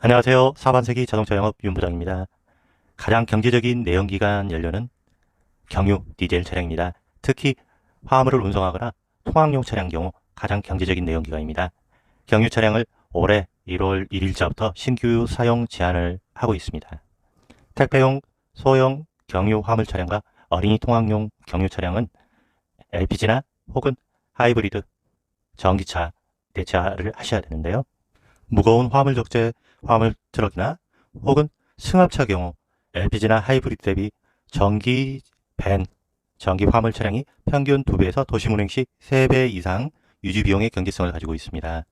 안녕하세요. 4반세기 자동차 영업 윤 부장입니다. 가장 경제적인 내연기관 연료는 경유 디젤 차량입니다. 특히 화물을 운송하거나 통학용 차량 경우 가장 경제적인 내연기관입니다. 경유 차량을 올해 1월 1일자부터 신규 사용 제한을 하고 있습니다. 택배용 소형 경유 화물 차량과 어린이 통학용 경유 차량은 LPG나 혹은 하이브리드 전기차 대체를 하셔야 되는데요. 무거운 화물 적재 화물 트럭이나 혹은 승합차 경우 LPG나 하이브리드 대비 전기 밴, 전기 화물 차량이 평균 2배에서 도심 운행 시 3배 이상 유지 비용의 경제성을 가지고 있습니다.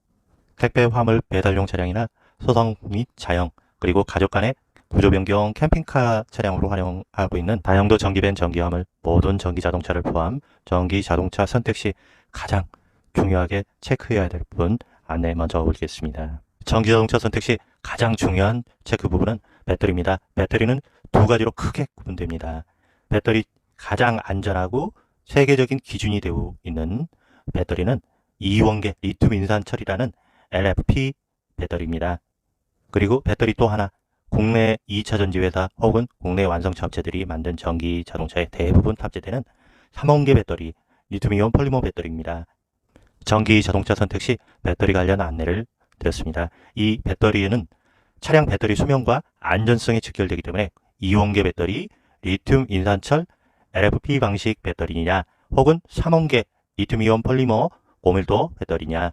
택배 화물 배달용 차량이나 소형 및 자영, 그리고 가족 간의 구조 변경 캠핑카 차량으로 활용하고 있는 다용도 전기밴 전기 화물, 모든 전기 자동차를 포함 전기 자동차 선택 시 가장 중요하게 체크해야 될 부분 안내 먼저 올리겠습니다. 전기 자동차 선택 시 가장 중요한 체크 부분은 배터리입니다. 배터리는 두 가지로 크게 구분됩니다. 배터리 가장 안전하고 세계적인 기준이 되고 있는 배터리는 이원계 리튬 인산철이라는 LFP 배터리입니다. 그리고 배터리 또 하나, 국내 2차 전지 회사 혹은 국내 완성차 업체들이 만든 전기 자동차에 대부분 탑재되는 3원계 배터리, 리튬이온 폴리머 배터리입니다. 전기 자동차 선택 시 배터리 관련 안내를 드렸습니다. 이 배터리에는 차량 배터리 수명과 안전성이 직결되기 때문에 이원계 배터리, 리튬 인산철, LFP 방식 배터리냐 혹은 3원계 리튬이온 폴리머 고밀도 배터리냐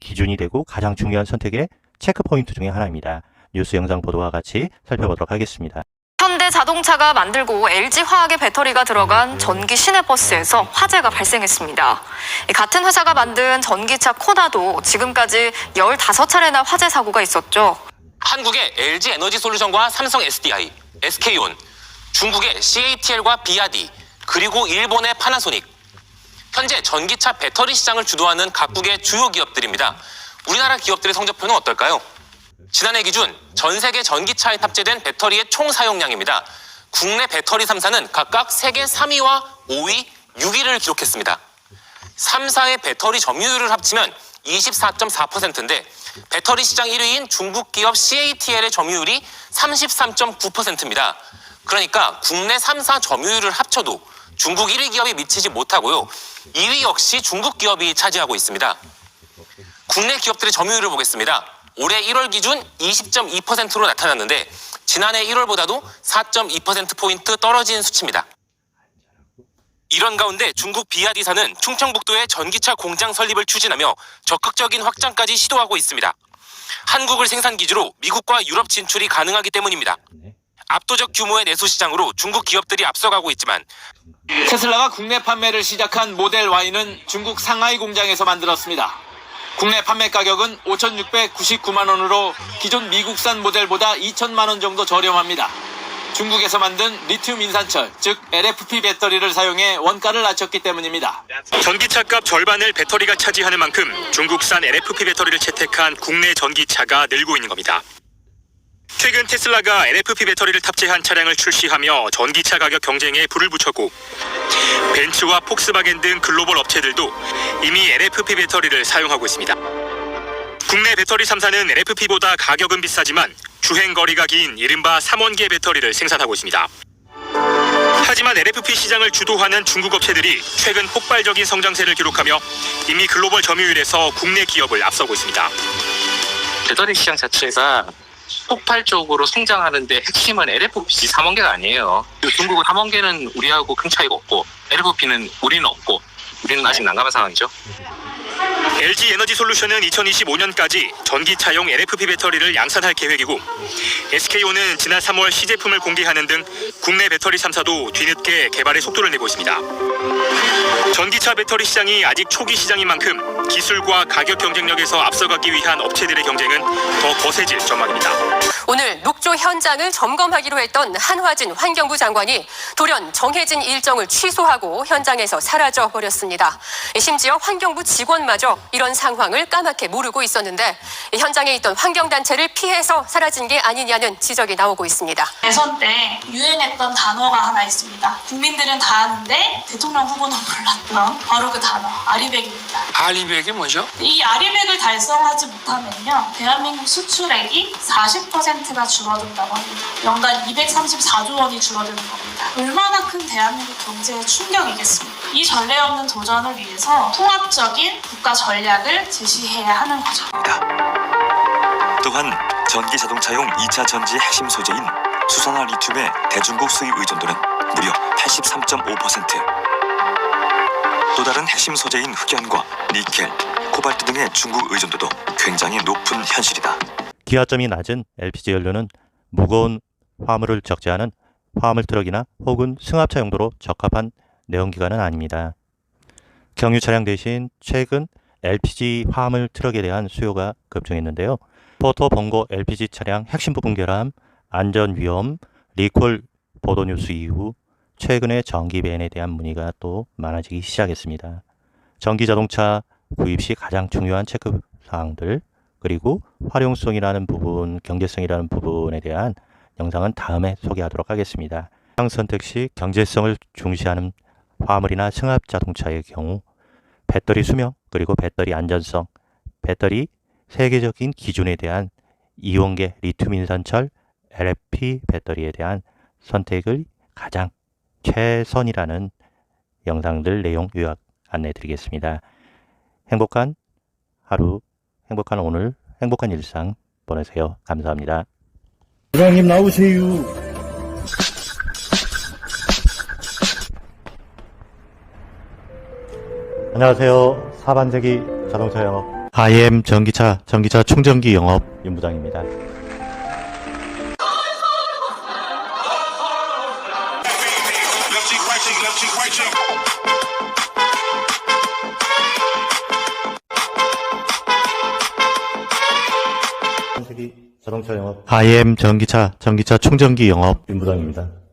기준이 되고 가장 중요한 선택의 체크 포인트 중에 하나입니다. 뉴스 영상 보도와 같이 살펴보도록 하겠습니다. 현대자동차가 만들고 LG화학의 배터리가 들어간 전기 시내버스에서 화재가 발생했습니다. 같은 회사가 만든 전기차 코나도 지금까지 15차례나 화재 사고가 있었죠. 한국의 LG에너지솔루션과 삼성 SDI, SK온, 중국의 CATL과 비아디, 그리고 일본의 파나소닉. 현재 전기차 배터리 시장을 주도하는 각국의 주요 기업들입니다. 우리나라 기업들의 성적표는 어떨까요? 지난해 기준 전 세계 전기차에 탑재된 배터리의 총 사용량입니다. 국내 배터리 3사는 각각 세계 3위와 5위, 6위를 기록했습니다. 3사의 배터리 점유율을 합치면 24.4%인데 배터리 시장 1위인 중국 기업 CATL의 점유율이 33.9%입니다. 그러니까 국내 3사 점유율을 합쳐도 중국 1위 기업이 미치지 못하고요. 2위 역시 중국 기업이 차지하고 있습니다. 국내 기업들의 점유율을 보겠습니다. 올해 1월 기준 20.2%로 나타났는데 지난해 1월보다도 4.2%포인트 떨어진 수치입니다. 이런 가운데 중국 비아디사는 충청북도에 전기차 공장 설립을 추진하며 적극적인 확장까지 시도하고 있습니다. 한국을 생산 기지로 미국과 유럽 진출이 가능하기 때문입니다. 압도적 규모의 내수 시장으로 중국 기업들이 앞서가고 있지만 테슬라가 국내 판매를 시작한 모델 Y는 중국 상하이 공장에서 만들었습니다. 국내 판매 가격은 5,699만 원으로 기존 미국산 모델보다 2천만 원 정도 저렴합니다. 중국에서 만든 리튬 인산철, 즉 LFP 배터리를 사용해 원가를 낮췄기 때문입니다. 전기차값 절반을 배터리가 차지하는 만큼 중국산 LFP 배터리를 채택한 국내 전기차가 늘고 있는 겁니다. 최근 테슬라가 LFP 배터리를 탑재한 차량을 출시하며 전기차 가격 경쟁에 불을 붙였고 벤츠와 폭스바겐 등 글로벌 업체들도 이미 LFP 배터리를 사용하고 있습니다. 국내 배터리 3사는 LFP보다 가격은 비싸지만 주행거리가 긴 이른바 3원계 배터리를 생산하고 있습니다. 하지만 LFP 시장을 주도하는 중국 업체들이 최근 폭발적인 성장세를 기록하며 이미 글로벌 점유율에서 국내 기업을 앞서고 있습니다. 배터리 시장 자체가 폭발적으로 성장하는데 핵심은 LFP 3원계가 아니에요. 중국은 3원계는 우리하고 큰 차이가 없고 LFP는 우리는 없고 우리는 아직 난감한 상황이죠. LG에너지솔루션은 2025년까지 전기차용 LFP 배터리를 양산할 계획이고 SK온은 지난 3월 시제품을 공개하는 등 국내 배터리 3사도 뒤늦게 개발의 속도를 내고 있습니다. 전기차 배터리 시장이 아직 초기 시장인 만큼 기술과 가격 경쟁력에서 앞서가기 위한 업체들의 경쟁은 더 거세질 전망입니다. 오늘 녹조 현장을 점검하기로 했던 한화진 환경부 장관이 돌연 정해진 일정을 취소하고 현장에서 사라져 버렸습니다. 심지어 환경부 직원마저 국민들마저 이런 상황을 까맣게 모르고 있었는데 현장에 있던 환경단체를 피해서 사라진 게 아니냐는 지적이 나오고 있습니다. 대선 때 유행했던 단어가 하나 있습니다. 국민들은 다 아는데 대통령 후보는 몰랐던 바로 그 단어 아리백입니다. 아리백이 뭐죠? 이 아리백을 달성하지 못하면요 대한민국 수출액이 40%가 줄어든다고 합니다. 연간 234조 원이 줄어드는 겁니다. 얼마나 큰 대한민국 경제의 충격이겠습니까? 이 전례 없는 도전을 위해서 통합적인 국가 전략을 제시해야 하는 거죠. 또한 전기 자동차용 2차 전지의 핵심 소재인 수산화 리튬의 대중국 수입 의존도는 무려 83.5%. 또 다른 핵심 소재인 흑연과 니켈, 코발트 등의 중국 의존도도 굉장히 높은 현실이다. 기하점이 낮은 LPG 연료는 무거운 화물을 적재하는 화물 트럭이나 혹은 승합차 용도로 적합한 내연기관은 아닙니다. 경유 차량 대신 최근 LPG 화물 트럭에 대한 수요가 급증했는데요. 포토 봉고 LPG 차량 핵심 부분 결함, 안전 위험, 리콜 보도 뉴스 이후 최근에 전기 밴에 대한 문의가 또 많아지기 시작했습니다. 전기 자동차 구입 시 가장 중요한 체크 사항들, 그리고 활용성이라는 부분, 경제성이라는 부분에 대한 영상은 다음에 소개하도록 하겠습니다. 차량 선택 시 경제성을 중시하는 화물이나 승합 자동차의 경우 배터리 수명, 그리고 배터리 안전성, 배터리 세계적인 기준에 대한 이온계 리튬 인산철 LFP 배터리에 대한 선택을 가장 최선이라는 영상들 내용 요약 안내 드리겠습니다. 행복한 하루, 행복한 오늘, 행복한 일상 보내세요. 감사합니다. 부장님 나오세요. 안녕하세요. 사반세기 자동차 영업 IM 전기차 충전기 영업 윤부장입니다. 자동차 영업 IM 전기차 충전기 영업 윤부장입니다.